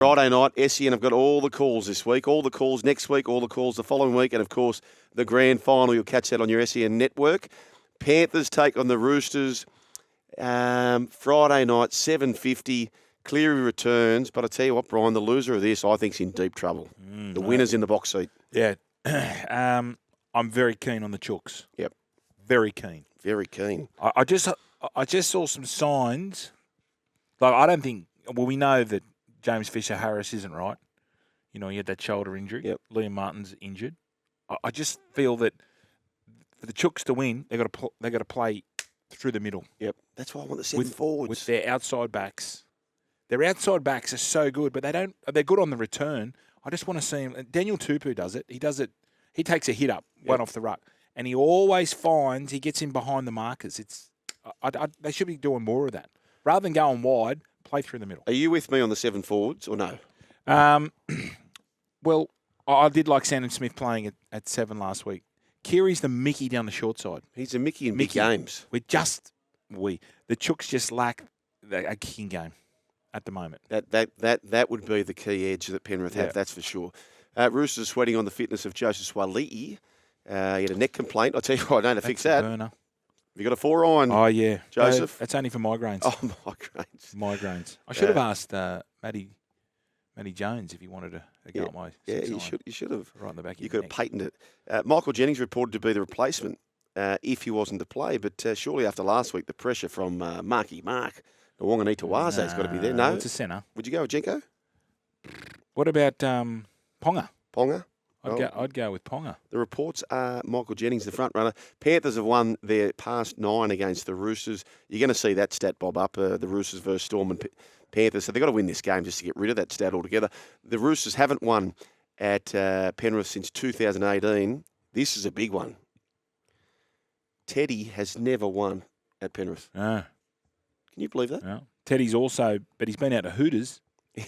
Friday night, SEN have got all the calls this week, all the calls next week, all the calls the following week, and of course the grand final. You'll catch that on your SEN network. Panthers take on the Roosters Friday night, 7:50. Cleary returns, but I tell you what, Brian, the loser of this, I think, is in deep trouble. The winner's in the box seat. Yeah, I'm very keen on the Chooks. Yep, very keen. Very keen. I just saw some signs. Like I don't think. Well, we know that James Fisher-Harris isn't right. You know, he had that shoulder injury. Yep. Liam Martin's injured. I just feel that for the Chooks to win, they got to play through the middle. Yep, that's why I want the seven forwards with their outside backs. Their outside backs are so good, but they're good on the return. I just want to see him. Daniel Tupou does it. He does it. He takes a hit up, one off the ruck, and he always finds he gets in behind the markers. They should be doing more of that rather than going wide. Play through the middle. Are you with me on the seven forwards or no? Well, I did like Sandon Smith playing at 7 last week. Kiri's the Mickey down the short side. He's a Mickey in big games. The Chooks just lack a kicking game at the moment. That would be the key edge that Penrith have, that's for sure. Roosters sweating on the fitness of Joseph Swali'i. He had a neck complaint. I'll tell you what, I don't know to fix that. Burner. Have you got a 4 iron? Oh, yeah. Joseph? That's only for migraines. Oh, migraines. Migraines. I should have asked Matty Jones if he wanted to go at my 6 you should have. Right in the back of You your could neck. have patented it. Michael Jennings reported to be the replacement if he wasn't to play, but surely after last week, the pressure from Marky Mark, the Wanganita-Waza's got to be there. No? It's a centre. Would you go with Jenko? What about Ponga? Ponga? I'd go with Ponga. The reports are Michael Jennings, the front runner. Panthers have won their past 9 against the Roosters. You're going to see that stat bob up, the Roosters versus Storm and Panthers. So they've got to win this game just to get rid of that stat altogether. The Roosters haven't won at Penrith since 2018. This is a big one. Teddy has never won at Penrith. No. Can you believe that? No. Teddy's also, but he's been out to Hooters. He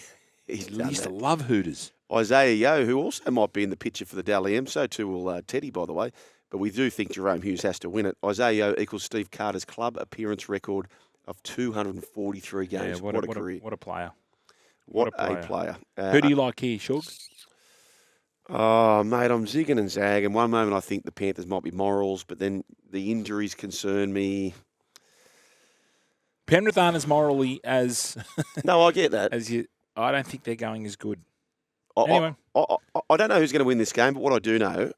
used to love Hooters. Isaiah Yeo, who also might be in the picture for the Dally M, so too will Teddy, by the way. But we do think Jerome Hughes has to win it. Isaiah Yeo equals Steve Carter's club appearance record of 243 games. Yeah, what a career. What a player. What a player. Who do you like here, Shug? Oh, mate, I'm zigging and zagging. One moment I think the Panthers might be morals, but then the injuries concern me. Penrith aren't as morally as... No, I get that. I don't think they're going as good. Anyway. I don't know who's going to win this game, but what I do know,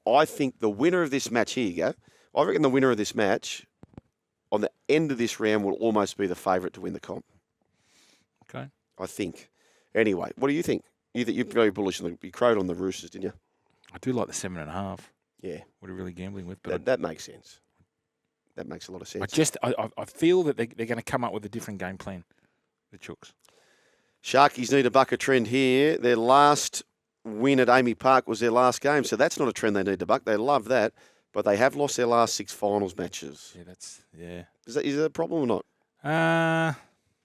I think the winner of this match, here you go, I reckon the winner of this match, on the end of this round, will almost be the favourite to win the comp. Okay. I think. Anyway, what do you think? You're very bullish. You crowed on the Roosters, didn't you? I do like the 7.5. Yeah. What are you really gambling with? But that makes sense. That makes a lot of sense. I feel that they're going to come up with a different game plan, the Chooks. Sharkies need a buck a trend here. Their last win at Amy Park was their last game, so that's not a trend they need to buck. They love that, but they have lost their last 6 finals matches. Yeah. Is that a problem or not?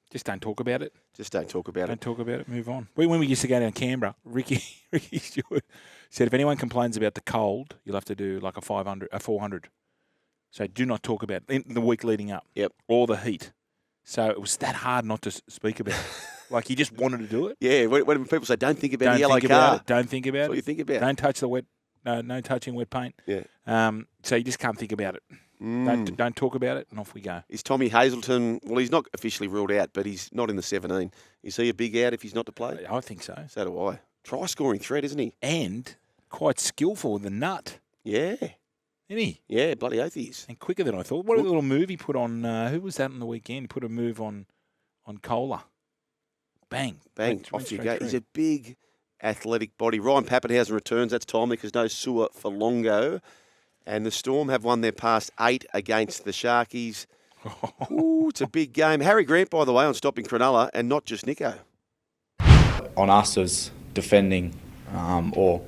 Just don't talk about it. Just don't talk about it. Don't talk about it. Move on. When we used to go down Canberra, Ricky Stewart said if anyone complains about the cold, you'll have to do like a 400. So do not talk about it in the week leading up. Yep. Or the heat. So it was that hard not to speak about it. Like you just wanted to do it. Yeah. When people say don't think about the yellow car, don't think about it. That's what you think about. Don't touch the wet. No touching wet paint. Yeah. So you just can't think about it. Don't talk about it, and off we go. Is Tommy Hazelton? Well, he's not officially ruled out, but he's not in the 17. Is he a big out if he's not to play? I think so. So do I. Try scoring threat, isn't he? And quite skillful with the nut. Yeah. Isn't he? Yeah, bloody oath he is. And quicker than I thought. What a little move he put on. Who was that on the weekend? He put a move on Kohler. Bang. Off you go. He's a big athletic body. Ryan Pappenhausen returns. That's timely because no Sua for Longo. And the Storm have won their past 8 against the Sharkies. Ooh, it's a big game. Harry Grant, by the way, on stopping Cronulla, and not just Nico. On us as defending or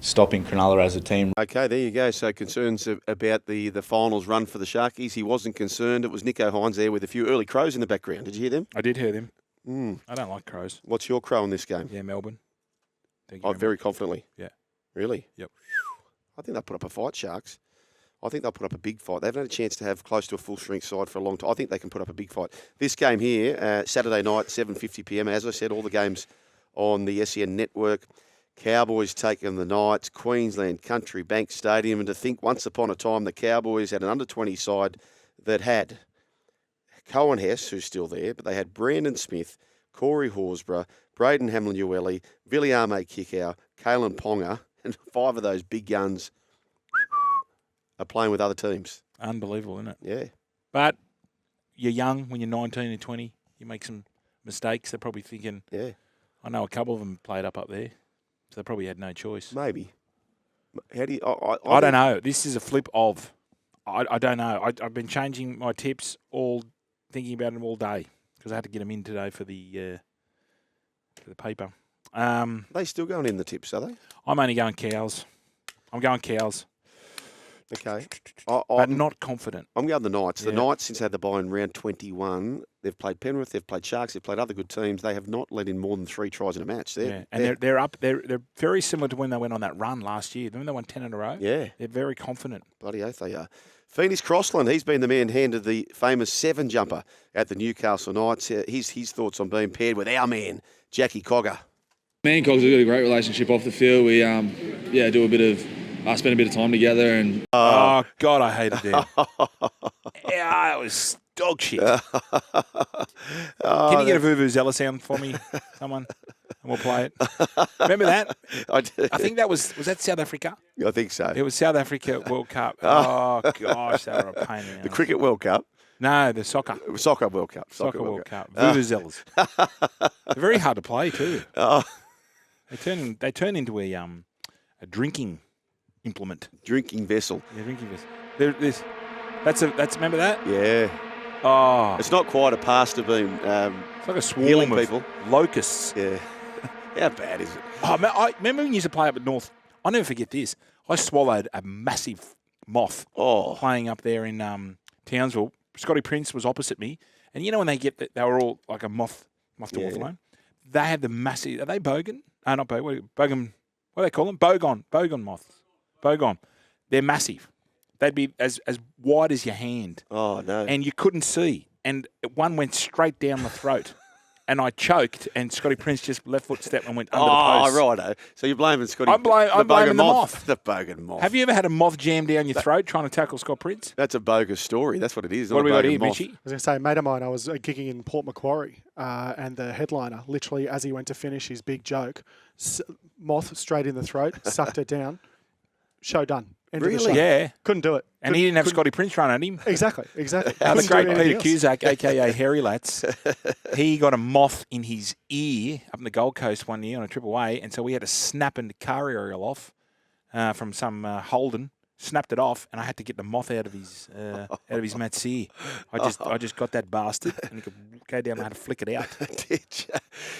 stopping Cronulla as a team. Okay, there you go. So concerns about the finals run for the Sharkies. He wasn't concerned. It was Nico Hines there with a few early crows in the background. Did you hear them? I did hear them. I don't like crows. What's your crow in this game? Yeah, Melbourne. Thank you very confidently. Yeah. Really? Yep. I think they'll put up a fight, Sharks. I think they'll put up a big fight. They haven't had a chance to have close to a full-strength side for a long time. I think they can put up a big fight. This game here, Saturday night, 7:50 p.m. As I said, all the games on the SEN network. Cowboys taking the Knights, Queensland Country Bank Stadium. And to think once upon a time the Cowboys had an under-20 side that had Cohen Hess, who's still there, but they had Brandon Smith, Corey Horsburgh, Braden Hamlin-Uele, Viliame Kikau, Kalen Ponga, and 5 of those big guns are playing with other teams. Unbelievable, isn't it? Yeah. But you're young when you're 19 and 20. You make some mistakes. They're probably thinking, Yeah. I know a couple of them played up there, so they probably had no choice. Maybe. How do you? I don't know. This is a flip of. I don't know. I've been changing my tips thinking about them all day because I had to get them in today for the paper. They still going in the tips, are they? I'm only going Cows. I'm going Cows. Okay. But not confident. I'm going the Knights. The Yeah. Knights, since they had the bye in round 21, they've played Penrith, they've played Sharks, they've played other good teams. They have not let in more than 3 tries in a match. They're up. They're very similar to when they went on that run last year. When they won 10 in a row. Yeah. They're very confident. Bloody oath they are. Phoenix Crossland, he's been the man handed the famous 7 jumper at the Newcastle Knights. His thoughts on being paired with our man, Jackie Cogger. Me and Cogs have got a great relationship off the field. We do a bit of spend a bit of time together and Oh God, I hated them. Yeah, it was dog shit. Can you get a Vuvuzela sound for me, someone, and we'll play it? Remember that? I think that was that South Africa? I think so. It was South Africa World Cup. Oh gosh, they were a pain in the The ass. Cricket World Cup. No, the soccer. Soccer World Cup. Soccer World Cup. Vuvuzelas. They're very hard to play too. They turn into a drinking implement. Drinking vessel. Yeah, drinking vessel. That's remember that? Yeah. Oh, It's not quite a pasta bean. it's like a healing swarm of people. locusts. Yeah. How bad is it? Oh, man, I remember when you used to play up at North. I'll never forget this. I swallowed a massive moth playing up there in Townsville. Scotty Prince was opposite me, and you know when they were all like a moth to watermelon. They had the massive. Are they bogan? Not bogan. Bogan. What do they call them? Bogan moths. Bogon. They're massive. They'd be as wide as your hand. Oh, no. And you couldn't see. And one went straight down the throat. And I choked, and Scotty Prince just left foot step and went under the post. Oh, righto. So you're blaming Scotty. I'm blaming the moth. The bogan moth. Have you ever had a moth jam down your throat trying to tackle Scott Prince? That's a bogus story. That's what it is. What do we got here, moth. Mitchie? I was going to say, a mate of mine, I was gigging in Port Macquarie, and the headliner, literally as he went to finish his big joke, moth straight in the throat, sucked it down, show done. End of the Really? show. Yeah. Couldn't do it. And he didn't have Scotty Prince run at him. Exactly. The Couldn't great do anything Peter else. Cusack, a.k.a. Harry Lats, he got a moth in his ear up in the Gold Coast one year on a trip away, and so we had to snap a car aerial off from some Holden, snapped it off, and I had to get the moth out of his mate's ear. I just got that bastard, and he could go down and I had to flick it out.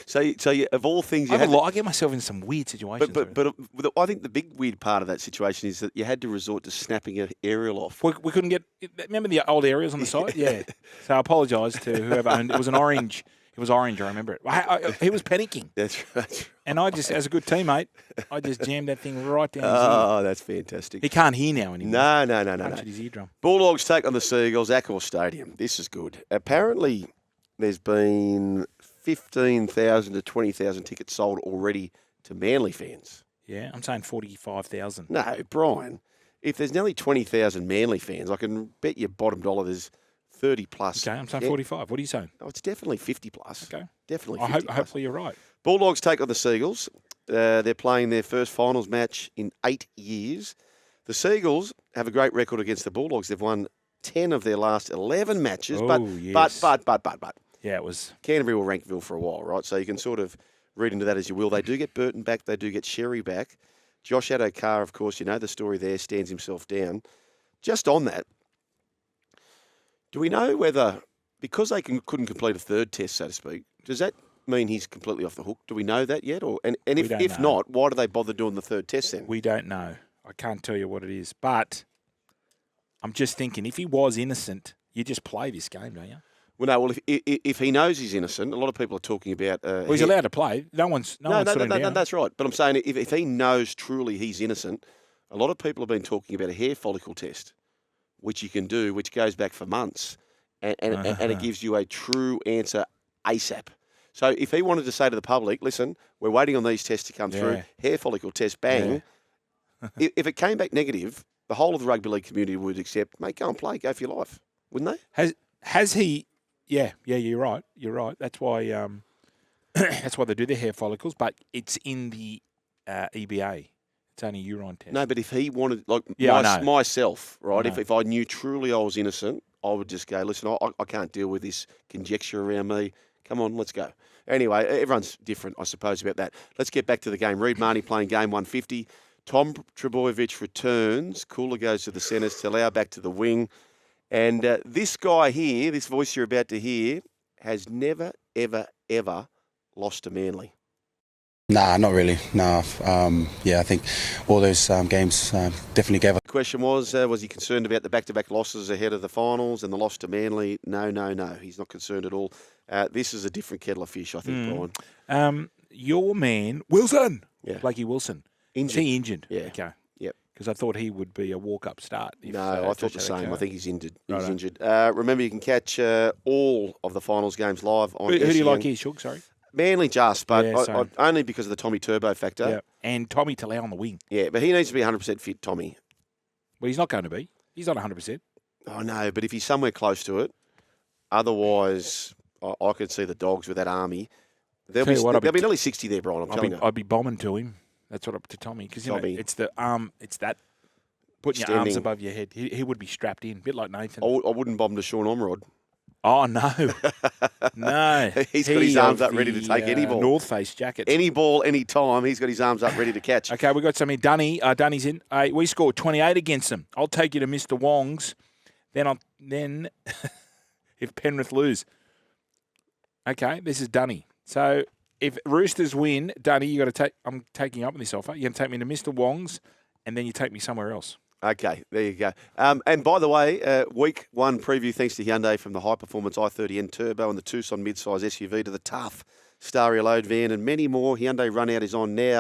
So you, of all things, you I get myself in some weird situations. But I think the big weird part of that situation is that you had to resort to snapping an aerial off. We couldn't get. Remember the old aerials on the side? Yeah. So I apologise to whoever owned it. It was an orange. It was orange. I remember it. He was panicking, That's right. and I just, as a good teammate, I just jammed that thing right down his ear. Oh, that's fantastic. He can't hear now anymore. No. Punctured his eardrum. Bulldogs take on the Seagulls, Accor Stadium. This is good. Apparently, there's been 15,000 to 20,000 tickets sold already to Manly fans. Yeah, I'm saying 45,000. No, Brian, if there's nearly 20,000 Manly fans, I can bet you bottom dollar there's 30 plus. Okay, I'm saying 45. What are you saying? Oh, it's definitely 50 plus. Okay. Definitely I 50 plus. hopefully you're right. Bulldogs take on the Seagulls. They're playing their first finals match in 8 years. The Seagulls have a great record against the Bulldogs. They've won 10 of their last 11 matches. Oh, but yes. but Yeah, it was. Canterbury will Rankville for a while, right? So you can sort of read into that as you will. They do get Burton back. They do get Sherry back. Josh Addo-Carr, of course, you know the story there, stands himself down. Just on that, do we know whether, because they couldn't complete a third test, so to speak, does that mean he's completely off the hook? Do we know that yet? And if don't know. not, why do they bother doing the third test then? We don't know. I can't tell you what it is. But I'm just thinking, if he was innocent, you just play this game, don't you? Well, no. Well, if he knows he's innocent, a lot of people are talking about. Well, he's allowed to play. No one's No, stood him down. that's right. But I'm saying if he knows truly he's innocent, a lot of people have been talking about a hair follicle test, which you can do, which goes back for months, and it gives you a true answer ASAP. So if he wanted to say to the public, listen, we're waiting on these tests to come through, Yeah. hair follicle test, bang. If it came back negative, the whole of the rugby league community would accept, mate, go and play, go for your life, wouldn't they? Has he? Yeah, you're right. You're right. That's why that's why they do the hair follicles, but it's in the EBA. It's only a urine test. No, but if he wanted, like Yeah, I know. myself, right, I know. if I knew truly I was innocent, I would just go, listen, I can't deal with this conjecture around me. Come on, let's go. Anyway, everyone's different, I suppose, about that. Let's get back to the game. Reid Marnie playing game 150. Tom Trebojevic returns. Cooler goes to the centres. Talau back to the wing. And this guy here, this voice you're about to hear, has never, ever, ever lost to Manly. Nah, not really. No. I think all those games definitely gave us. The question was he concerned about the back-to-back losses ahead of the finals and the loss to Manly? No. He's not concerned at all. This is a different kettle of fish, I think, Brian. Your man, Wilson. Yeah. Blakey Wilson. Injured. Is he injured? Yeah. Okay. Yep. Because I thought he would be a walk-up start. No, I thought the same. I think he's injured. He's Righto. injured. Remember, you can catch all of the finals games live on Who do you SEN. like here, Shug? Sorry. Manly just, but Yeah, same. only because of the Tommy Turbo factor. Yeah. And Tommy Talau on the wing. Yeah, but he needs to be 100% fit, Tommy. Well, he's not going to be. He's not 100%. I know, but if he's somewhere close to it, otherwise, I could see the Dogs with that army. There'll Tell you what, I'll be be- nearly 60 there, Brian, I'm telling you. I'd be bombing to him. That's what up to Tommy. Because, Tommy. it's the it's that putting your arms Extending. above your head. He would be strapped in, a bit like Nathan. I wouldn't bomb to Sean Omrod. Oh, no. No. He's got his arms up ready to take any ball. North Face jacket. Any ball, any time, he's got his arms up ready to catch. Okay, we got some here. Dunny's in. We scored 28 against them. I'll take you to Mr. Wong's. Then if Penrith lose. Okay, this is Dunny. So if Roosters win, Dunny, you got to take. I'm taking you up on this offer. You're going to take me to Mr. Wong's, and then you take me somewhere else. Okay, there you go. And by the way, week one preview thanks to Hyundai, from the high-performance i30N Turbo and the Tucson mid-size SUV to the tough Staria Load van and many more. Hyundai Run Out is on now.